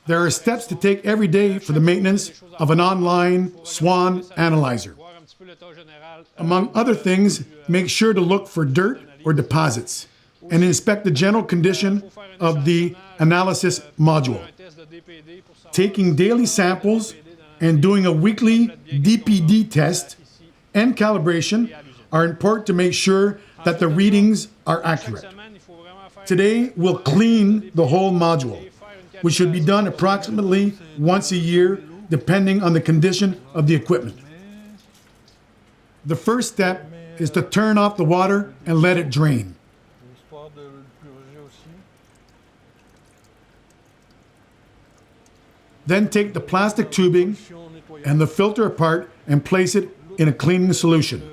There are steps to take every day for the maintenance of an online Swan analyzer. Among other things, make sure to look for dirt or deposits and inspect the general condition of the analysis module. Taking daily samples and doing a weekly DPD test and calibration are important to make sure that the readings are accurate. Today, we'll clean the whole module, which should be done approximately once a year, depending on the condition of the equipment. The first step is to turn off the water and let it drain. Then take the plastic tubing and the filter apart and place it in a cleaning solution.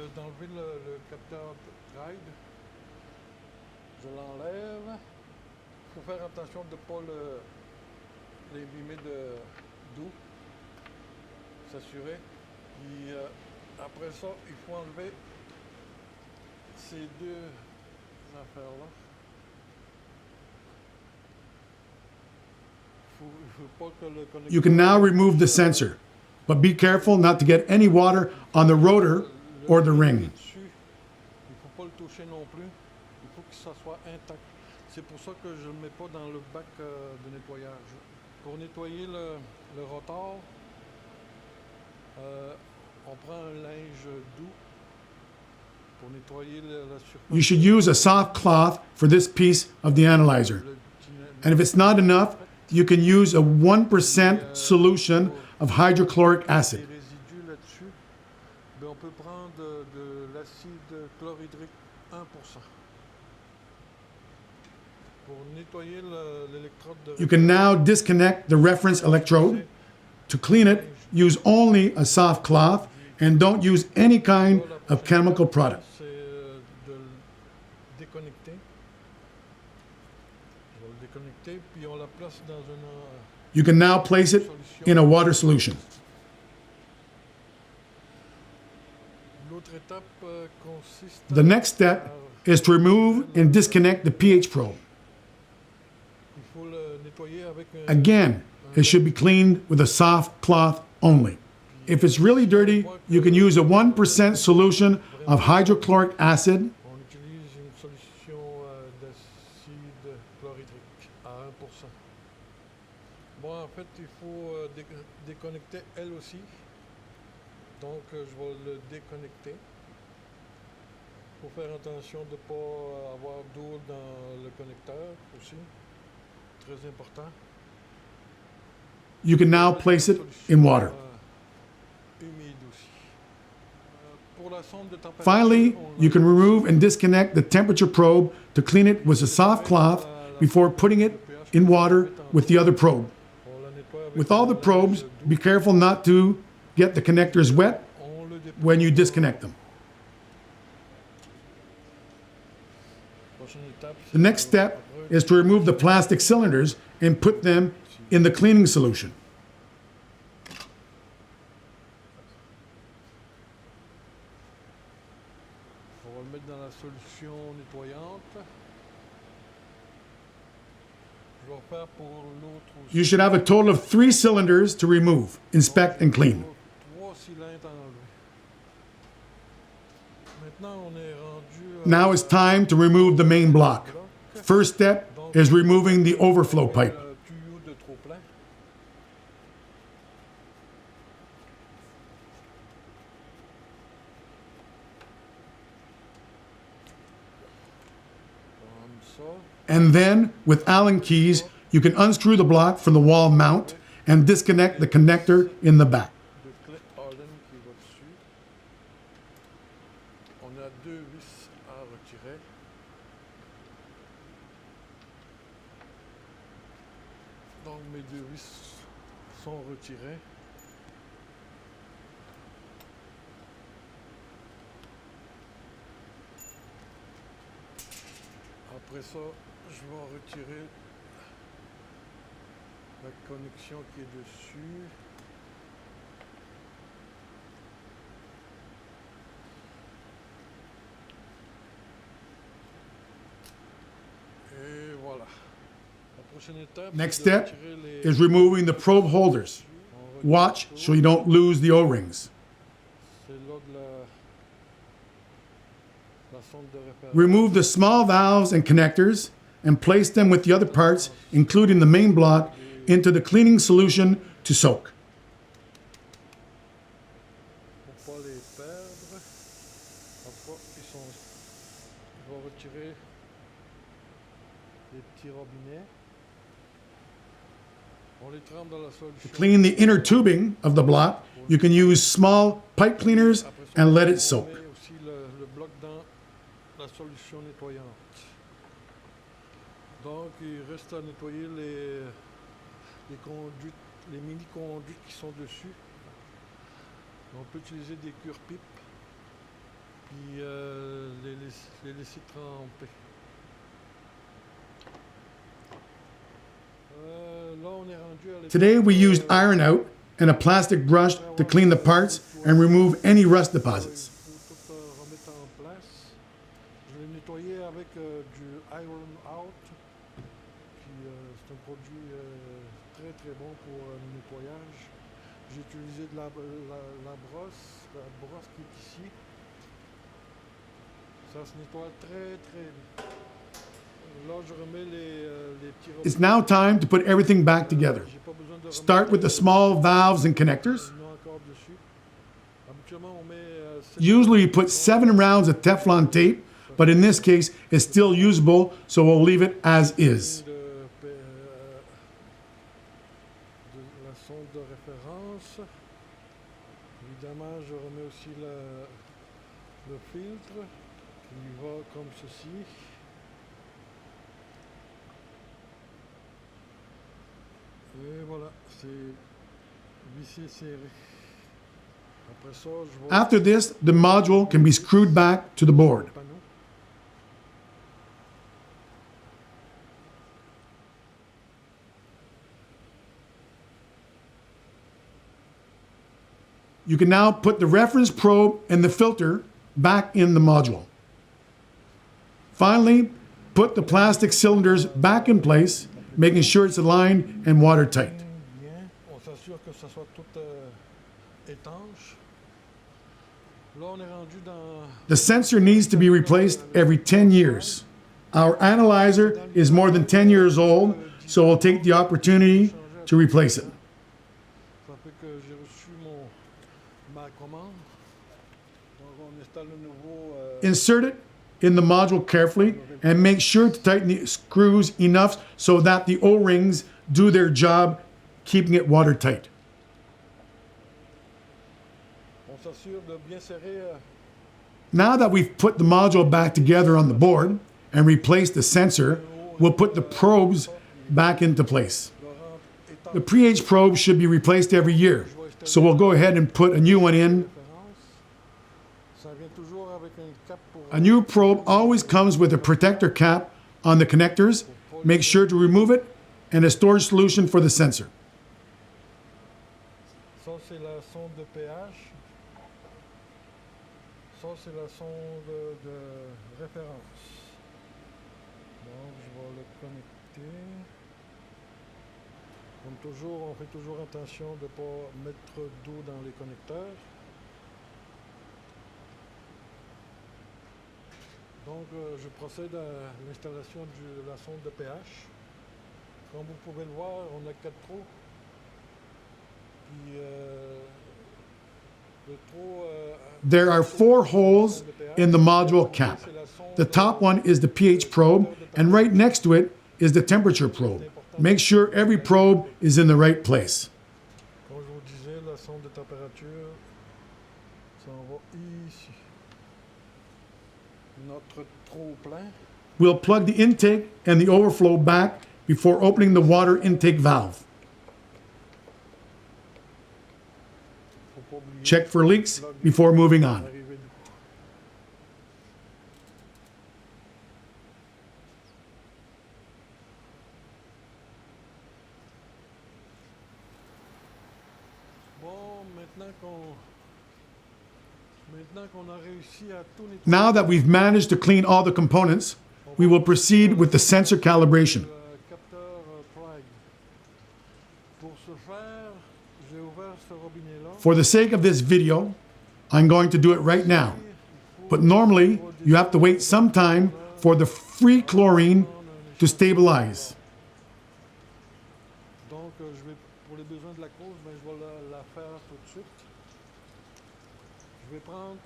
Après ça, il faut enlever ces deux affaires-là. You can now remove the sensor, but be careful not to get any water on the rotor or the ring. Il ne faut pas le toucher non plus. Il faut que ça soit intact. C'est pour ça que je ne le mets pas dans le bac de nettoyage. Pour nettoyer le rotor, on prend un linge doux pour nettoyer la surface. You should use a soft cloth for this piece of the analyzer. And if it's not enough, you can use a 1% solution of hydrochloric acid. Résidus là-dessus, on peut prendre de l'acide chlorhydrique 1%. Pour nettoyer l'électrode de... You can now disconnect the reference electrode. To clean it, use only a soft cloth and don't use any kind of chemical product. C'est de le déconnecter. Je vais le déconnecter, puis on la place dans une... You can now place it in a water solution. L'autre étape consiste... The next step is to remove and disconnect the pH probe. Il faut le nettoyer avec un... Again, it should be cleaned with a soft cloth only. If it's really dirty, you can use a 1% solution of hydrochloric acid. On utilise une solution d'acide chlorhydrique à 1%. Bon, en fait, il faut déconnecter elle aussi. Donc, je vais le déconnecter. Il faut faire attention de ne pas avoir d'eau dans le connecteur aussi. Très important. You can now place it in water. Humide aussi. Pour la sonde de température, Finally, you can remove and disconnect the temperature probe to clean it with a soft cloth before putting it in water with the other probe. With all the probes, be careful not to get the connectors wet when you disconnect them. The next step is to remove the plastic cylinders and put them in the cleaning solution. On va le mettre dans la solution nettoyante. Je vais faire pour l'autre aussi. You should have a total of 3 cylinders to remove, inspect, and clean. 3 cylindres à enlever. Maintenant, on est rendu... Now it's time to remove the main block. First step is removing the overflow pipe. Tuyau de trop-plein. Comme ça. And then, with Allen keys, you can unscrew the block from the wall mount and disconnect the connector in the back. De clé Allen qui va dessus. On a 2 vis à retirer. Donc mes 2 vis sont retirées. Après ça, je vais retirer la connexion qui est dessus. Et voilà. Après prochaine étape, Next c'est de step retirer les... is removing the probe holders. on retire Watch tout. so you don't lose the O-rings. C'est là de la sonde de référence. Remove the small valves and connectors and place them with the other parts, including the main block, into the cleaning solution to soak. Pour pas les perdre. En tout cas, il va retirer les petits robinets. On les trempe dans la solution. To clean the inner tubing of the block, you can use small pipe cleaners Après ça, and let it on soak. met aussi le bloc dans la solution nettoyante. Donc, il reste à nettoyer les conduites, les mini-conduites qui sont dessus. On peut utiliser des cure-pipes, puis les laisser tremper. Là, on est rendu à l'étape, Today we used iron out and a plastic brush to clean the parts and remove any rust deposits. Il faut tout remettre en place. Je l'ai nettoyé avec du iron out. Puis c'est un produit très très bon pour le nettoyage. J'ai utilisé de la brosse qui est ici. Ça se nettoie très très bien. Là, je remets les petits robinets. It's now time to put everything back together. J'ai pas besoin de Start with the small valves and connectors. non encore dessus. Habituellement, on met Usually you put 7 rounds of Teflon tape, but in this case it's still usable, so we'll leave it as is. de la sonde de référence. Évidemment, je remets aussi le filtre qui va comme ceci. Et voilà, c'est vissé serré. Après ça, je vais After this, the module can be screwed back to the board. panneau. You can now put the reference probe and the filter back in the module. Finally, put the plastic cylinders back in place, making sure it's aligned and watertight. Bien, on s'assure que ça soit tout étanche. Là, on est rendu dans The sensor needs to be replaced every 10 years. Our analyzer is more than 10 years old, so we'll take the opportunity to replace it. ça fait que j'ai reçu ma commande. Donc, on installe le nouveau. Insert it in the module carefully and make sure to tighten the screws enough so that the O-rings do their job, keeping it watertight. On s'assure de bien serrer. Now that we've put the module back together on the board and replaced the sensor, we'll put the probes back into place. The pH probe should be replaced every year, so we'll go ahead and put a new one in. Ça vient toujours avec un cap pour. A new probe always comes with a protector cap on the connectors. Make sure to remove it and a storage solution for the sensor. Ça, c'est la sonde de pH. Ça, c'est la sonde de référence. Donc, je vais le connecter. Comme toujours, on fait toujours attention de ne pas mettre d'eau dans les connecteurs. Donc, je procède à l'installation de la sonde de pH. Comme vous pouvez le voir, on a 4 trous. Puis, le trou There are 4 holes in the module cap. The top one is the pH probe, and right next to it is the temperature probe. Make sure every probe is in the right place. Comme je vous disais, la sonde de température s'en va ici. Notre trou plein. We'll plug the intake and the overflow back before opening the water intake valve. Faut pas oublier Check for leaks before moving on. l'arrivée du- Bon, maintenant qu'on a réussi à tout nettoyer, Now that we've managed to clean all the components, we will proceed with the sensor calibration. le capteur For the sake of this video, I'm going to do it right now. But normally, you have to wait some time for the free chlorine to stabilize. Donc, pour les besoins de la cause, je vais la faire tout de suite. Je vais prendre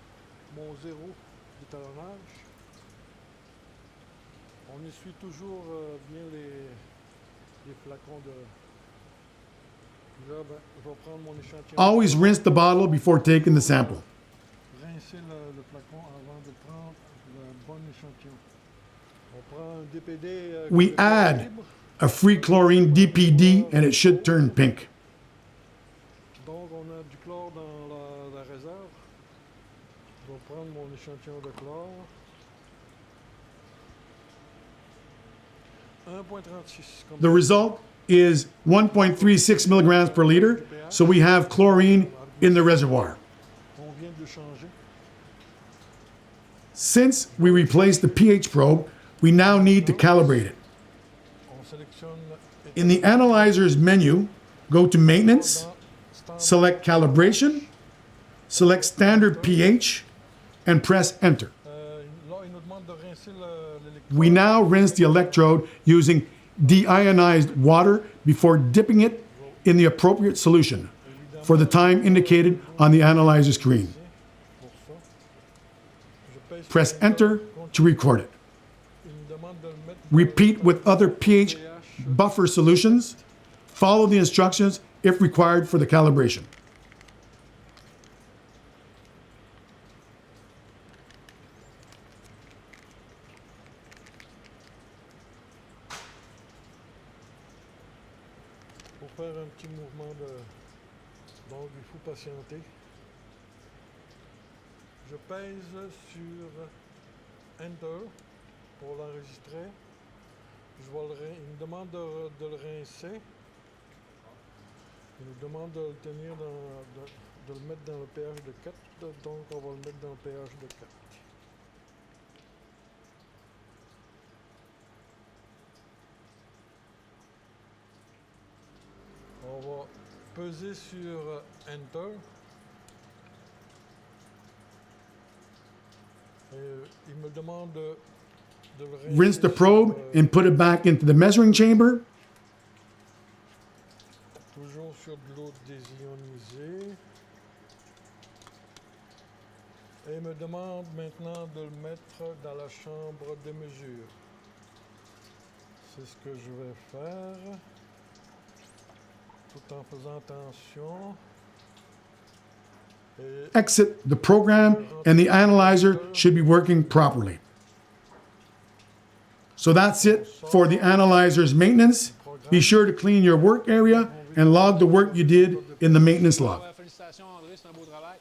mon zéro d'étalonnage. On essuie toujours bien les flacons de... Là, je vais prendre mon échantillon. Always rinse the bottle before taking the sample. Rincer le flacon avant de prendre le bon échantillon. On prend un DPD. We add a free chlorine DPD and it should turn pink. Donc, on a du chlore dans la réserve. Je vais prendre mon échantillon de chlore. 1.36. The result is 1.36 milligrams per liter, so we have chlorine in the reservoir. On vient de changer. Since we replaced the pH probe, we now need to calibrate it. On sélectionne In the analyzer's menu, go to Maintenance, select Calibration, select Standard pH, and press Enter. là, il nous demande de rincer l'électrode. We now rinse the electrode using deionized water before dipping it in the appropriate solution for the time indicated on the analyzer screen. Pour ça. Je pèse Press sur Enter to record it. Il me demande de le mettre Repeat with other pH buffer solutions. Follow the instructions if required for the calibration. pour faire un petit mouvement de... Donc, il faut patienter. Je pèse sur Enter pour l'enregistrer. Il me demande de le rincer. Il nous demande de le tenir de le mettre dans le pH de 4. Donc, on va le mettre dans le pH de 4. On va peser sur Enter. Et il me demande de le rincer Rinse the probe and put it back into the measuring chamber. toujours sur de l'eau désionisée. Et il me demande maintenant de le mettre dans la chambre de mesure. C'est ce que je vais faire. Tout en faisant attention. Et Exit the program and the analyzer should be working properly. So that's it for the analyzer's maintenance. Be sure to clean your work area and log the work you did in the maintenance log. Félicitations André, c'est un beau travail.